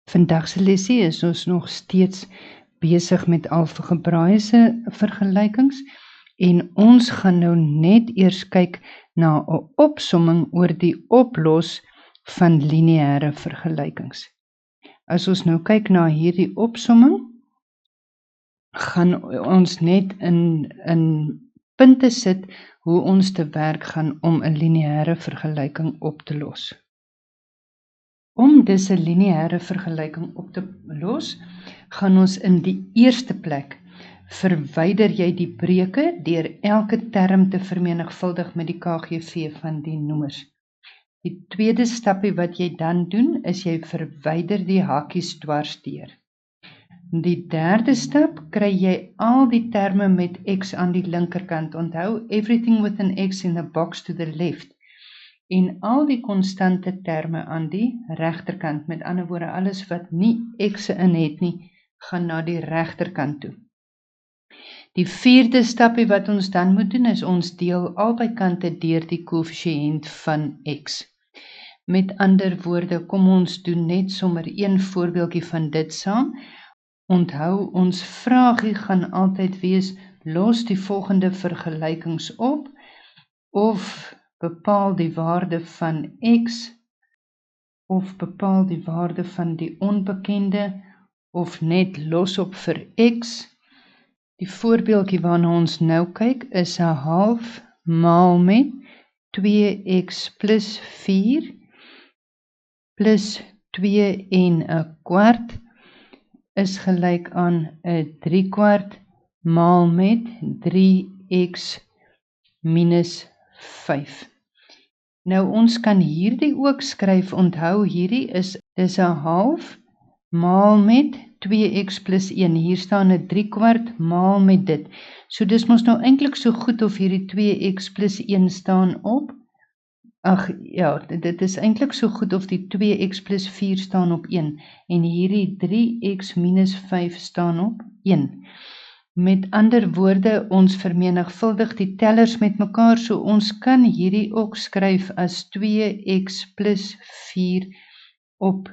Vandag se lesie is ons nog steeds besig met algebraïese vergelykings en ons gaan nou net eers kyk na 'n opsomming oor die oplos van lineêre vergelykings. As ons nou kyk na hierdie opsomming, gaan ons net in punte sit hoe ons te werk gaan om 'n lineêre vergelyking op te los. Om dus 'n lineêre vergelyking op te los, gaan ons in die eerste plek verwyder jy die breuke deur elke term te vermenigvuldig met die KGV van die noemers. Die tweede stapie wat jy dan doen, is jy verwyder die hakies dwarsdeur. Die derde stap kry jy al die terme met x aan die linkerkant. Onthou, everything with an x in a box to the left. En al die konstante terme aan die regterkant, met ander woorde, alles wat nie x'e in het nie, gaan na die regterkant toe. Die vierde stapie wat ons dan moet doen, is ons deel albei kante deur die koëffisiënt van x. Met ander woorde, kom ons doen net sommer een voorbeeldjie van dit saam. Onthou, ons vraagie gaan altyd wees, los die volgende vergelykings op, of bepaal die waarde van x, of bepaal die waarde van die onbekende, of net los op vir x. Die voorbeeldjie waarna ons nou kyk, is 'n half maal met 2x plus 4, plus 2 en 'n kwart, is gelyk aan 'n 3/4 maal met 3x minus 5. Nou ons kan hierdie ook skryf, onthou hierdie dis 'n half maal met 2x plus 1, hier staan 'n 3/4 maal met dit. So dis mos nou eintlik so goed of hierdie 2x plus 1 staan op, dit is eintlik so goed of die 2x plus 4 staan op 1, en hierdie 3x minus 5 staan op 1. Met ander woorde, ons vermenigvuldig die tellers met mekaar, so ons kan hierdie ook skryf as 2x plus 4 op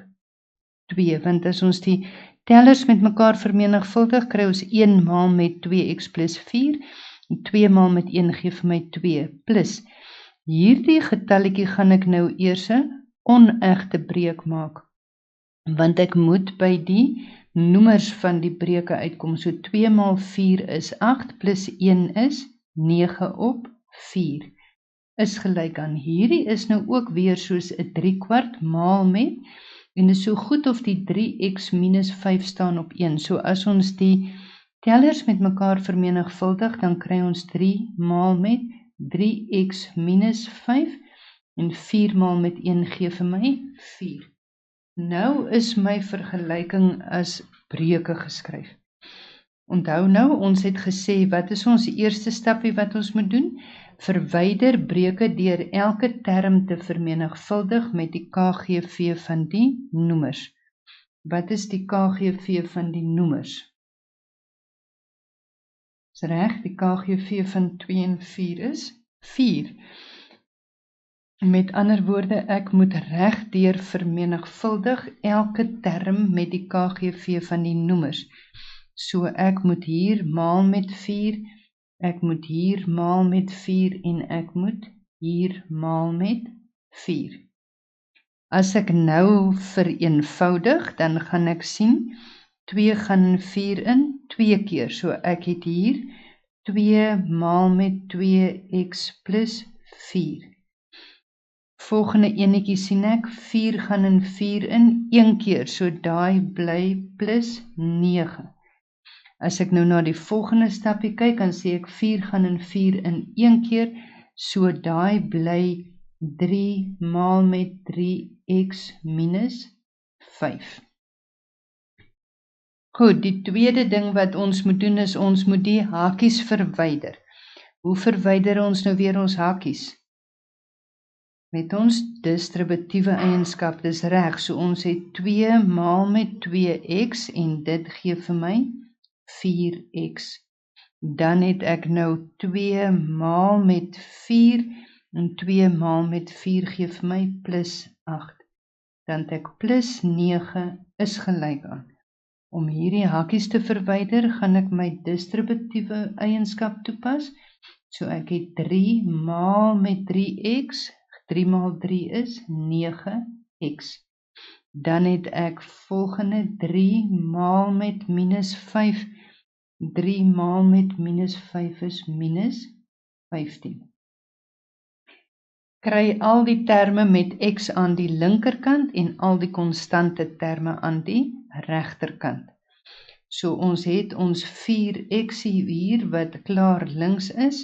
2, want as ons die tellers met mekaar vermenigvuldig, kry ons 1 maal met 2x plus 4, en 2 maal met 1 gee vir my 2, plus hierdie getalletjie gaan ek nou eers 'n onegte breek maak, want ek moet by die noemers van die breuke uitkom. So 2 maal 4 is 8, plus 1 is 9 op 4, is gelyk aan hierdie is nou ook weer soos 'n 3/4 maal met, en is so goed of die 3x minus 5 staan op 1. So as ons die tellers met mekaar vermenigvuldig, dan kry ons 3 maal met 3x minus 5, en 4 maal met 1 gee vir my 4. Nou is my vergelyking as breuke geskryf. Onthou nou, ons het gesê, wat is ons eerste stapie wat ons moet doen? Verwyder breuke deur elke term te vermenigvuldig met die KGV van die noemers. Wat is die KGV van die noemers? Is reg, die KGV van 2 en 4 is 4. Met ander woorde, ek moet regdeur vermenigvuldig elke term met die KGV van die noemers. So ek moet hier maal met 4, ek moet hier maal met 4, en ek moet hier maal met 4. As ek nou vereenvoudig, dan gaan ek sien, 2 gaan 4 in, 2 keer. So ek het hier 2 maal met 2x plus 4. Volgende enetjie sien ek, 4 gaan in 4 in, 1 keer, so daai bly plus 9. As ek nou na die volgende stapie kyk, dan sê ek 4 gaan in 4 in 1 keer, so daai bly 3 maal met 3x minus 5. Goed, die tweede ding wat ons moet doen, is ons moet die hakies verwyder. Hoe verwyder ons nou weer ons hakies? Met ons distributiewe eienskap, dis reg, so ons het 2 maal met 2x, en dit gee vir my 4x. Dan het ek nou 2 maal met 4, en 2 maal met 4 gee vir my plus 8. Dan het ek plus 9 is gelyk aan. Om hierdie hakies te verwyder, gaan ek my distributiewe eienskap toepas. So ek het 3 maal met 3x, 3 maal 3 is 9x. Dan het ek volgende 3 maal met minus 5, 3 maal met minus 5 is minus 15. Kry al die terme met x aan die linkerkant en al die konstante terme aan die regterkant. So ons het ons 4x hier wat klaar links is.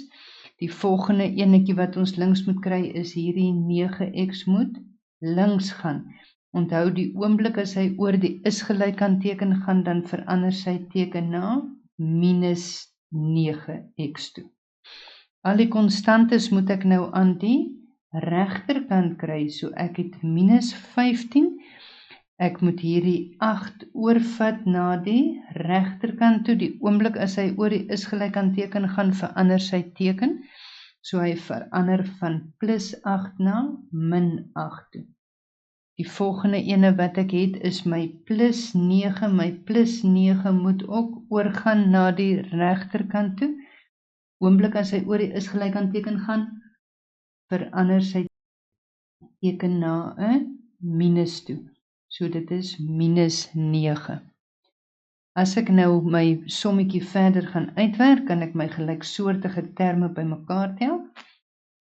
Die volgende enetjie wat ons links moet kry is hierdie 9x moet links gaan. Onthou die oomblik as hy oor die is gelyk aan teken gaan, dan verander sy teken na minus 9x toe. Al die konstantes moet ek nou aan die regterkant kry, so ek het minus 15, ek moet hierdie 8 oorvat na die regterkant toe, die oomblik as hy oor die is gelyk aan teken gaan, verander sy teken, so hy verander van plus 8 na min 8 toe. Die volgende ene wat ek het is my plus 9, my plus 9 moet ook oorgaan na die regterkant toe, oomblik as hy oor die is gelyk aan teken gaan, verander sy teken na 'n minus toe. So dit is minus 9. As ek nou my sommetjie verder gaan uitwerk, kan ek my gelyksoortige terme bymekaar tel.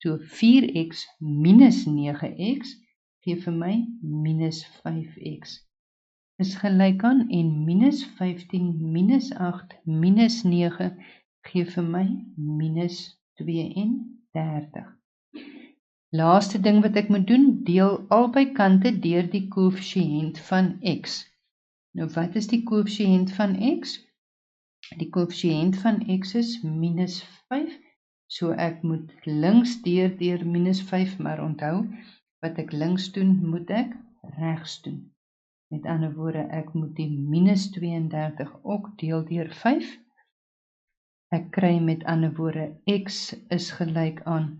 So 4x minus 9x gee vir my minus 5x. Is gelyk aan en minus 15 minus 8 minus 9 gee vir my minus 32. Laaste ding wat ek moet doen, deel albei kante deur die koëffisiënt van x. Nou wat is die koëffisiënt van x? Die koëffisiënt van x is minus 5, so ek moet links deur minus 5, maar onthou, wat ek links doen, moet ek regs doen. Met ander woorde, ek moet die minus 32 ook deel deur 5. Ek kry met ander woorde, x is gelyk aan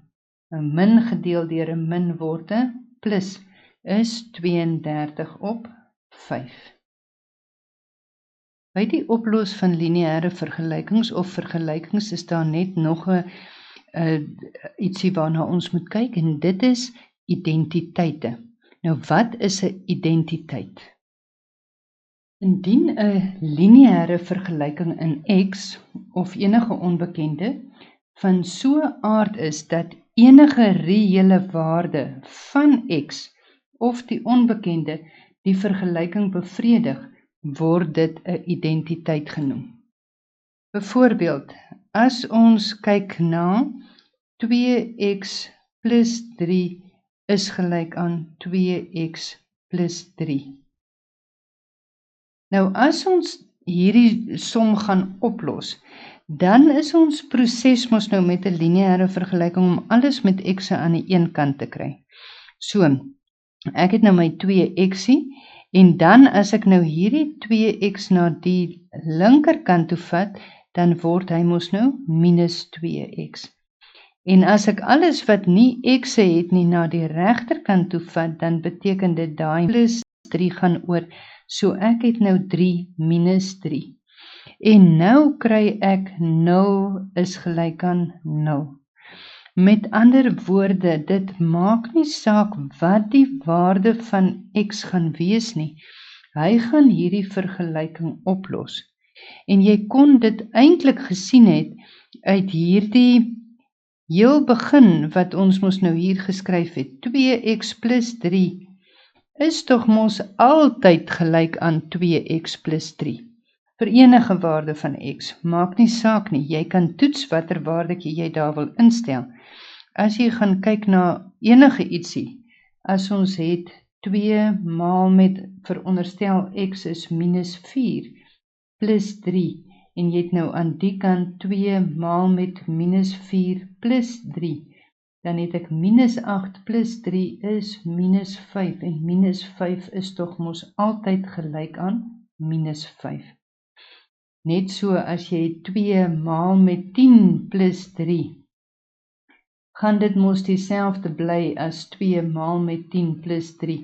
'n min gedeel deur 'n min word 'n plus is 32 op 5. By die oplos van lineêre vergelykings of vergelykings is daar net nog 'n ietsie waarna ons moet kyk en dit is identiteite. Nou wat is 'n identiteit? Indien 'n lineêre vergelyking in x of enige onbekende van so 'n aard is dat enige reële waarde van x of die onbekende die vergelyking bevredig, word dit 'n identiteit genoem. Byvoorbeeld, as ons kyk na 2x plus 3 is gelyk aan 2x plus 3. Nou as ons hierdie som gaan oplos, dan is ons proses mos nou met 'n lineêre vergelyking om alles met x aan die een kant te kry. So, ek het nou my 2xie en dan as ek nou hierdie 2x na die linkerkant toe vat, dan word hy mos nou minus 2x. En as ek alles wat nie x het nie na die regterkant toe vat, dan beteken dit daai plus 3 gaan oor. So ek het nou 3 minus 3. En nou kry ek 0 is gelyk aan 0. Met ander woorde, dit maak nie saak wat die waarde van x gaan wees nie. Hy gaan hierdie vergelyking oplos. En jy kon dit eintlik gesien het uit hierdie heel begin wat ons mos nou hier geskryf het. 2x plus 3 is tog mos altyd gelyk aan 2x plus 3. Vir enige waarde van x, maak nie saak nie, jy kan toets watter waardetjie jy daar wil instel. As jy gaan kyk na enige ietsie, as ons het 2 maal met, veronderstel x is minus 4, plus 3, en jy het nou aan die kant 2 maal met minus 4 plus 3, dan het ek minus 8 plus 3 is minus 5, en minus 5 is tog mos altyd gelyk aan minus 5. Net so as jy 2 maal met 10 plus 3, gaan dit mos dieselfde bly as 2 maal met 10 plus 3.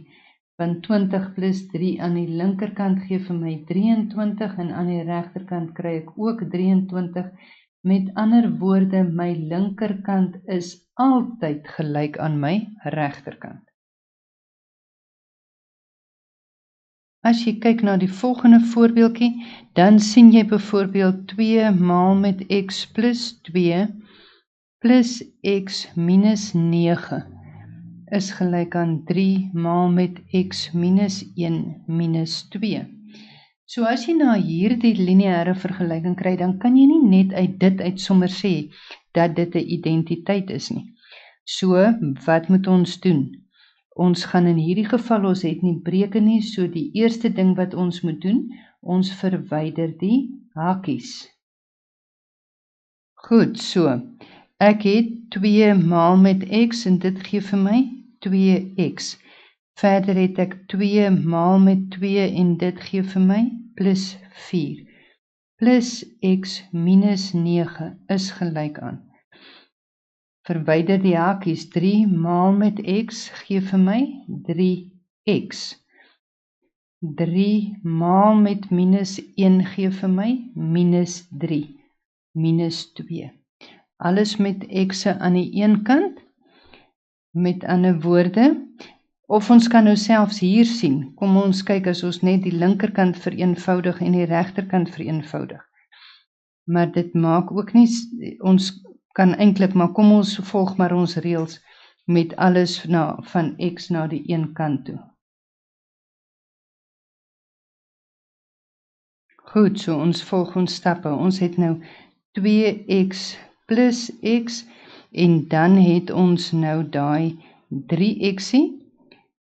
Want 20 plus 3 aan die linkerkant gee vir my 23 en aan die regterkant kry ek ook 23. Met ander woorde, my linkerkant is altyd gelyk aan my regterkant. As jy kyk na die volgende voorbeeldjie, dan sien jy byvoorbeeld 2 maal met x plus 2 plus x minus 9 is gelyk aan 3 maal met x minus 1 minus 2. So as jy na hierdie lineêre vergelyking kry, dan kan jy nie net uit dit uit sommer sê dat dit 'n identiteit is nie. So, wat moet ons doen? Ons gaan in hierdie geval, ons het nie breuke nie, so die eerste ding wat ons moet doen, ons verwyder die hakies. Goed, so, ek het 2 maal met x en dit gee vir my 2x. Verder het ek 2 maal met 2 en dit gee vir my plus 4. Plus x minus 9 is gelyk aan. Verwyder die hakies, 3 maal met x gee vir my 3x. 3 maal met minus 1 gee vir my minus 3, minus 2. Alles met x'e aan die een kant, met ander woorde, of ons kan nou selfs hier sien, kom ons kyk as ons net die linkerkant vereenvoudig en die regterkant vereenvoudig. Maar dit maak ook nie, ons kan eintlik, maar kom ons volg maar ons reëls met alles van x na die een kant toe. Goed, so ons volg ons stappe. Ons het nou 2x plus x en dan het ons nou daai 3x'ie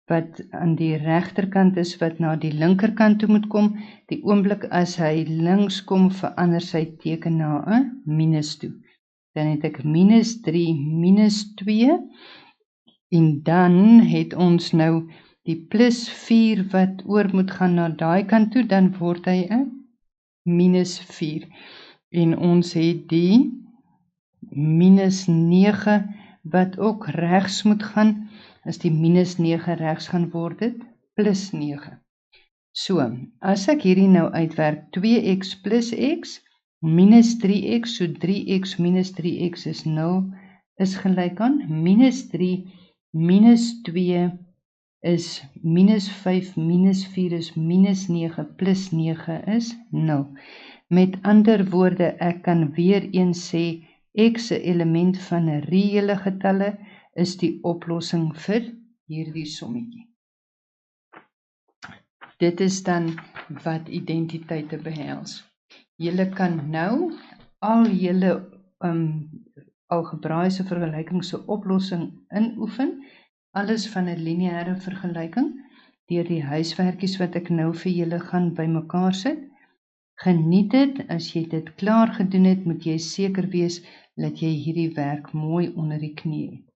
wat aan die regterkant is wat na die linkerkant toe moet kom. Die oomblik as hy links kom, verander sy teken na 'n minus toe. Dan het ek minus 3 minus 2 en dan het ons nou die plus 4 wat oor moet gaan na daai kant toe, dan word hy 'n minus 4. En ons het die minus 9 wat ook regs moet gaan. As die minus 9 regs gaan word dit plus 9. So, as ek hierdie nou uitwerk, 2x plus x minus 3x, so 3x minus 3x is 0, is gelyk aan minus 3 minus 2 is minus 5 minus 4 is minus 9 plus 9 is 0. Met ander woorde, ek kan weer eens sê, x 'n element van 'n reële getalle is die oplossing vir hierdie sommetjie. Dit is dan wat identiteite behels. Julle kan nou al julle algebraiese vergelyking se oplossing inoefen, alles van 'n lineêre vergelyking, deur die huiswerkies wat ek nou vir julle gaan bymekaar sit. Geniet dit, as jy dit klaar gedoen het, moet jy seker wees dat jy hierdie werk mooi onder die knie het.